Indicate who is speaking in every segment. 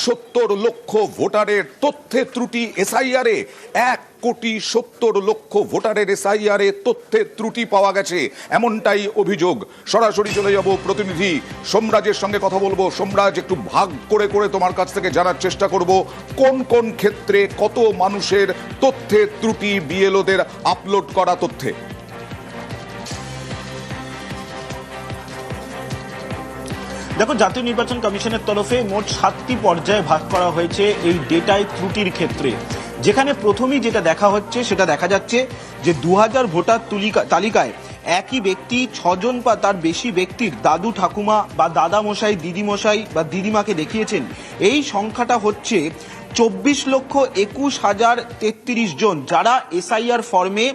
Speaker 1: 70 লক্ষ ভোটারের তথ্যে ত্রুটি এসআইআরে 1,70 লক্ষ ভোটারের এসআইআরে তথ্যে ত্রুটি পাওয়া গেছে, এমনটাই অভিযোগ। সরাসরি চলে যাব প্রতিনিধি সোমরাজের সঙ্গে কথা বলবো। সোমরাজ, একটু ভাগ করে করে তোমার কাছ থেকে জানার চেষ্টা করব কোন কোন ক্ষেত্রে কত মানুষের তথ্যে ত্রুটি বিএলওদের আপলোড করা তথ্যে।
Speaker 2: দেখো, জাতীয় নির্বাচন কমিশনের তরফে মোট 7টি পর্যায়ে ভাগ করা হয়েছে এই ডেটায় ত্রুটির ক্ষেত্রে। যেখানে প্রথমেই যেটা দেখা হচ্ছে সেটা দেখা যাচ্ছে যে 2000 ভোটার তালিকায় একই ব্যক্তি 6 জন বা তার বেশি ব্যক্তির দাদু ঠাকুমা বা দাদা মশাই, দিদি মশাই বা দিদিমাকে দেখিয়েছেন। এই সংখ্যাটা হচ্ছে 24,21,033 জন, যারা এসআইআর ফর্মে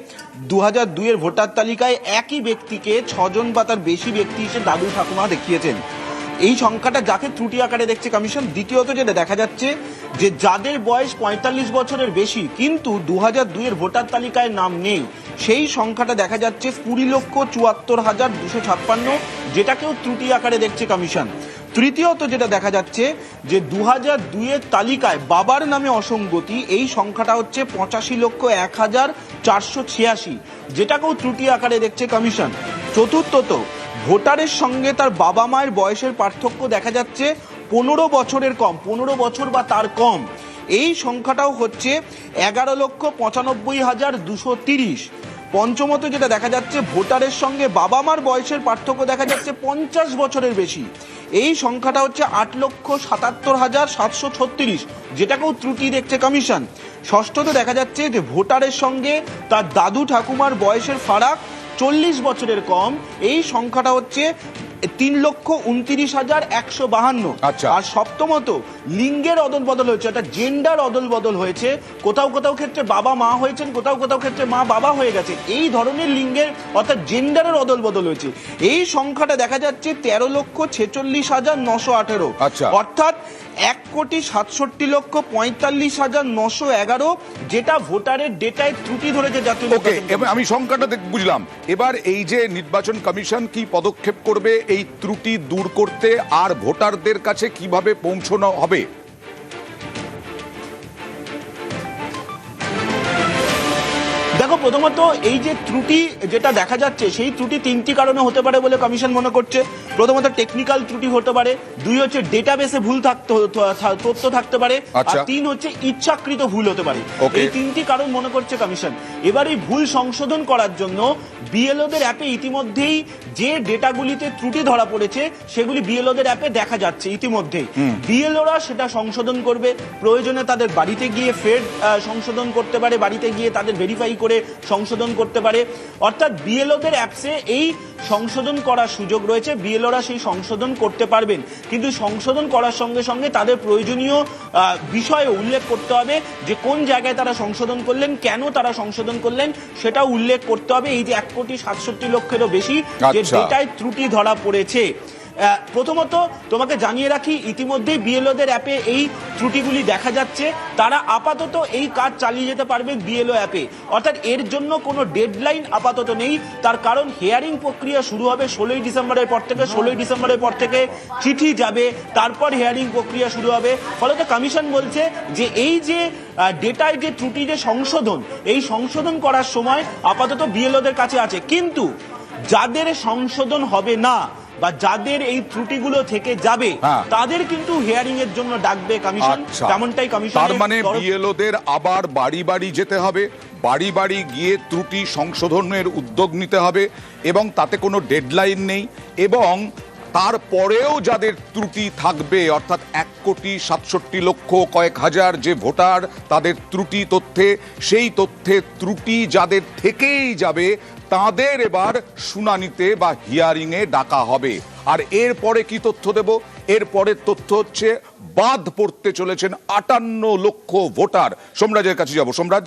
Speaker 2: 2002 এর ভোটার তালিকায় একই ব্যক্তিকে 6 জন বা তার বেশি ব্যক্তি হিসেবে দাদু ঠাকুমা দেখিয়েছেন। এই সংখ্যাটা যাকে ত্রুটি আকারে দেখছে কমিশন। দ্বিতীয়ত যেটা দেখা যাচ্ছে যে যাদের বয়স 45 বছরের বেশি কিন্তু 2002 এর ভোটার তালিকায় নাম নেই, সেই সংখ্যাটা দেখা যাচ্ছে 20,74,256, যেটাকেও ত্রুটি আকারে দেখছে কমিশন। তৃতীয়ত যেটা দেখা যাচ্ছে যে 2002 এর তালিকায় বাবার নামে অসঙ্গতি, এই সংখ্যাটা হচ্ছে 85,01,486, যেটাকেও ত্রুটি আকারে দেখছে কমিশন। চতুর্থত, ভোটারের সঙ্গে তার বাবা মায়ের বয়সের পার্থক্য দেখা যাচ্ছে 15 বছরের কম, 15 বছর বা তার কম, এই সংখ্যাটাও হচ্ছে 11,95,230। পঞ্চমত যেটা দেখা যাচ্ছে, ভোটারের সঙ্গে বাবা মার বয়সের পার্থক্য দেখা যাচ্ছে 50 বছরের বেশি, এই সংখ্যাটা হচ্ছে 8,77,736, যেটাকেও ত্রুটি দেখছে কমিশন। ষষ্ঠত দেখা যাচ্ছে যে ভোটারের সঙ্গে তার দাদু ঠাকুমার বয়সের ফারাক 40 বছরের কম, এই সংখ্যাটা হচ্ছে 3,29,152। আর সপ্তমত, লিঙ্গের অদল বদল হয়েছে, অর্থাৎ জেন্ডার অদল বদল হয়েছে। কোথাও কোথাও ক্ষেত্রে বাবা মা হয়েছেন, কোথাও কোথাও ক্ষেত্রে মা বাবা হয়ে গেছে। এই ধরনের লিঙ্গের অর্থাৎ জেন্ডারের অদল বদল হয়েছে। এই সংখ্যাটা দেখা যাচ্ছে 13,46,918, অর্থাৎ 1,67,45,911, যেটা ভোটারের ডেটায় ত্রুটি ধরেছে জাতীয় নির্বাচন।
Speaker 1: আমি সংখ্যাটা বুঝলাম। এবার এই যে নির্বাচন কমিশন কি পদক্ষেপ করবে এই ত্রুটি দূর করতে, আর ভোটারদের কাছে কিভাবে পৌঁছানো হবে?
Speaker 2: দেখো, প্রথমত এই যে ত্রুটি যেটা দেখা যাচ্ছে, সেই ত্রুটি 3টি কারণে হতে পারে বলে কমিশন মনে করছে। প্রথমত টেকনিক্যাল ত্রুটি হতে পারে, 2 হচ্ছে ডেটাবেসে ভুল তথ্য থাকতে পারে, আর 3 হচ্ছে ইচ্ছাকৃত ভুল হতে পারে। এই 3টি কারণ মনে করছে কমিশন। এবার এই ভুল সংশোধন করার জন্য বিএলওদের অ্যাপে ইতিমধ্যেই যে ডেটাগুলিতে ত্রুটি ধরা পড়েছে সেগুলি বিএলওদের অ্যাপে দেখা যাচ্ছে ইতিমধ্যেই। বিএলওরা সেটা সংশোধন করবে, প্রয়োজনে তাদের বাড়িতে গিয়ে ফের সংশোধন করতে পারে, বাড়িতে গিয়ে তাদের ভেরিফাই করে সংশোধন করতে পারে। অর্থাৎ বিএলওদের অ্যাপসে এই সংশোধন করার সুযোগ রয়েছে, বিএলওরা সেই সংশোধন করতে পারবেন। কিন্তু সংশোধন করার সঙ্গে সঙ্গে তাদের প্রয়োজনীয় বিষয়ে উল্লেখ করতে হবে যে কোন জায়গায় তারা সংশোধন করলেন, কেন তারা সংশোধন করলেন, সেটাও উল্লেখ করতে হবে। এই যে 1,67,00,000-এরও বেশি যে ডেটায় ত্রুটি ধরা পড়েছে। প্রথমত তোমাকে জানিয়ে রাখি, ইতিমধ্যেই বিএলওদের অ্যাপে এই ত্রুটিগুলি দেখা যাচ্ছে। তারা আপাতত এই কাজ চালিয়ে যেতে পারবে বিএলও অ্যাপে, অর্থাৎ এর জন্য কোনো ডেডলাইন আপাতত নেই। তার কারণ হিয়ারিং প্রক্রিয়া শুরু হবে 16ই ডিসেম্বরের পর থেকে। 16ই ডিসেম্বরের পর থেকে চিঠি যাবে, তারপর হিয়ারিং প্রক্রিয়া শুরু হবে। ফলত কমিশন বলছে যে এই যে ডেটায় যে ত্রুটি যে সংশোধন, এই সংশোধন করার সময় আপাতত বিএলওদের কাছে আছে। কিন্তু যাদের সংশোধন হবে না বা যাদের এই ত্রুটিগুলো থেকে যাবে, তাদের কিন্তু হিয়ারিং এর জন্য ডাকবে কমিশন, তেমনটাই কমিশন।
Speaker 1: তার মানে বিএলওদের আবার বাড়ি বাড়ি যেতে হবে, বাড়ি বাড়ি গিয়ে ত্রুটি সংশোধনের উদ্যোগ নিতে হবে, এবং তাতে কোনো ডেডলাইন নেই। এবং তারপরেও যাদের ত্রুটি থাকবে, অর্থাৎ 1,67,00,000 কয়েক হাজার যে ভোটার, তাদের ত্রুটি তথ্যে, সেই তথ্যে ত্রুটি যাদের থেকেই যাবে তাদের এবার শুনানিতে বা হিয়ারিংয়ে ডাকা হবে। আর এরপরে কি তথ্য দেব? এরপরের তথ্য হচ্ছে বাদ পড়তে চলেছেন 58 লক্ষ ভোটার। সোমরাজের কাছে যাব। সোমরাজ,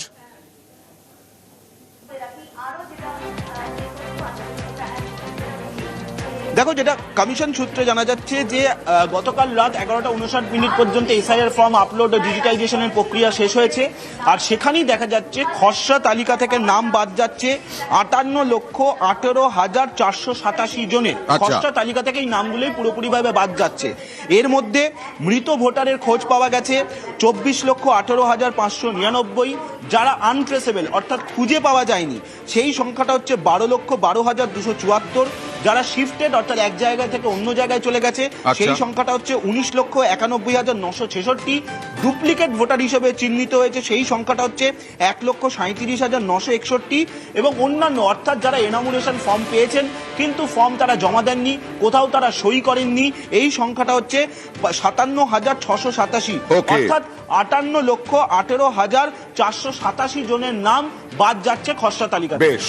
Speaker 2: দেখো, যেটা কমিশন সূত্রে জানা যাচ্ছে যে গতকাল রাত 11:59 পর্যন্ত এসআইআর ফর্ম আপলোড ও ডিজিটাইজেশনের প্রক্রিয়া শেষ হয়েছে। আর সেখানেই দেখা যাচ্ছে খসড়া তালিকা থেকে নাম বাদ যাচ্ছে 58,18,487 জনের।
Speaker 1: আচ্ছা।
Speaker 2: খসড়া তালিকা থেকে এই নামগুলোই পুরোপুরিভাবে বাদ যাচ্ছে। এর মধ্যে মৃত ভোটারের খোঁজ পাওয়া গেছে 24,18,599। যারা আনট্রেসেবল অর্থাৎ খুঁজে পাওয়া যায়নি সেই সংখ্যাটা হচ্ছে 12,12,274। যারা শিফটেড অর্থাৎ এক জায়গা থেকে অন্য জায়গায় চলে গেছে সেই সংখ্যাটা হচ্ছে 19,91,966। ডুপ্লিকেট ভোটার হিসেবে চিহ্নিত হয়েছে সেই সংখ্যাটা হচ্ছে 1,37,961। এবং অন্যান্য অর্থাৎ যারা এনামুরেশন ফর্ম পেয়েছেন কিন্তু ফর্ম তারা জমা দেননি, কোথাও তারা সই করেননি, এই সংখ্যাটা হচ্ছে 57,687। অর্থাৎ 58,18,487 জনের নাম বাদ যাচ্ছে খসড়া তালিকা।
Speaker 1: বেশ।